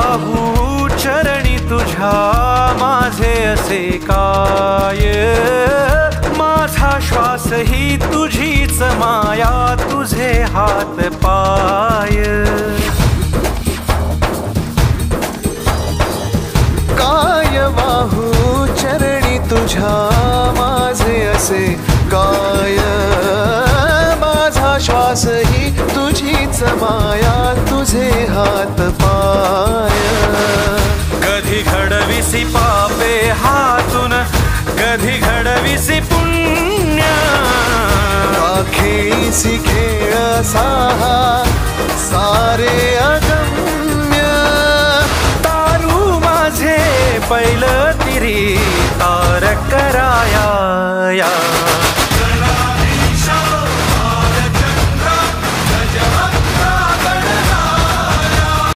वाहू चरणी तुझ्या माझे असे काय, माझा श्वास ही तुझीच माया, तुझे हात पाय. काय वाहू चरणी तुझ्या माझे असे काय, माझा श्वास ही तुझीच माया, तुझे हात पाय. कधी घडविसी पापे हातून, कधी घडविसी पुण्य, खेळीसी खेळ साहा सारे अगम्य. तारू माझे पैल तिरी तार कराया या.